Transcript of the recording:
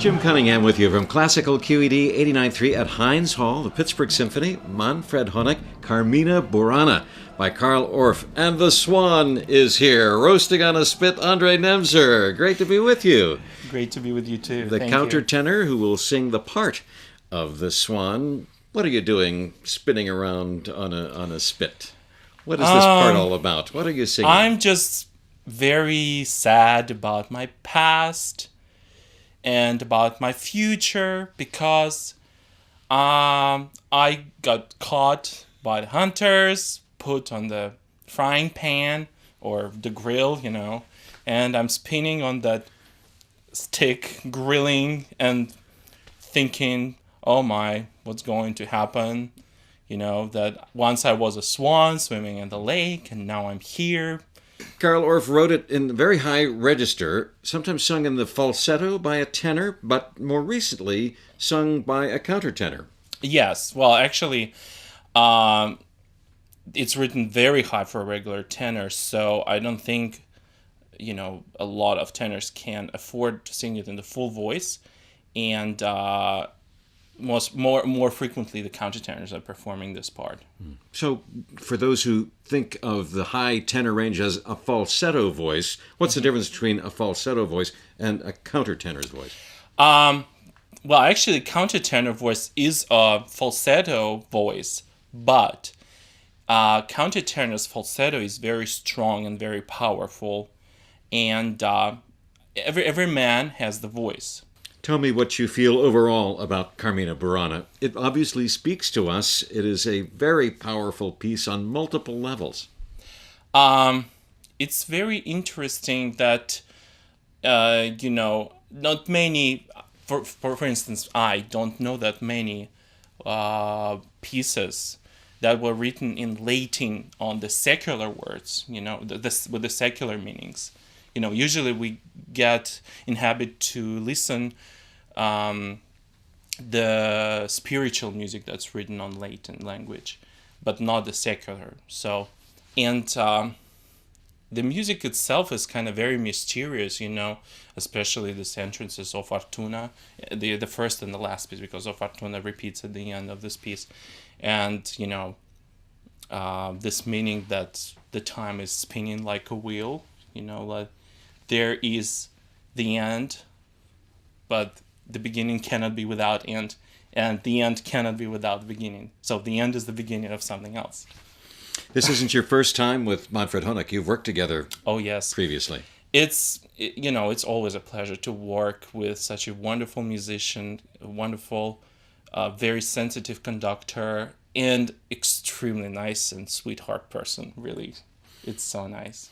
Jim Cunningham with you from Classical QED 89.3 at Heinz Hall, the Pittsburgh Symphony, Manfred Honeck, Carmina Burana by Carl Orff. And the Swan is here, roasting on a spit, Andrey Nemzer. Great to be with you. Great to be with you too. The countertenor who will sing the part of the Swan. What are you doing spinning around on a spit? What is this part all about? What are you singing? I'm just very sad about my past and about my future because I got caught by the hunters, put on the frying pan or the grill, and I'm spinning on that stick, grilling and thinking, oh my, what's going to happen? That once I was a swan swimming in the lake and now I'm here. Carl Orff wrote it in the very high register, sometimes sung in the falsetto by a tenor, but more recently sung by a countertenor. Yes, well, actually, it's written very high for a regular tenor, so I don't think, a lot of tenors can afford to sing it in the full voice, and more frequently the countertenors are performing this part. So for those who think of the high tenor range as a falsetto voice, what's the difference between a falsetto voice and a countertenor's voice? Well, actually, countertenor voice is a falsetto voice, but countertenor's falsetto is very strong and very powerful, and every man has the voice. Tell me what you feel overall about Carmina Burana. It obviously speaks to us. It is a very powerful piece on multiple levels. It's very interesting that, not many, for instance, I don't know that many pieces that were written in Latin on the secular words, with the secular meanings. Usually we get in habit to listen the spiritual music that's written on Latin language, but not the secular. So, and the music itself is kind of very mysterious, especially the sentences of Fortuna, the first and the last piece, because of Fortuna repeats at the end of this piece, and this meaning that the time is spinning like a wheel, like there is the end, but the beginning cannot be without end, and the end cannot be without the beginning. So the end is the beginning of something else. This isn't your first time with Manfred Honeck. You've worked together. Oh yes, previously. It's always a pleasure to work with such a wonderful musician, a wonderful, very sensitive conductor, and extremely nice and sweetheart person. Really, it's so nice.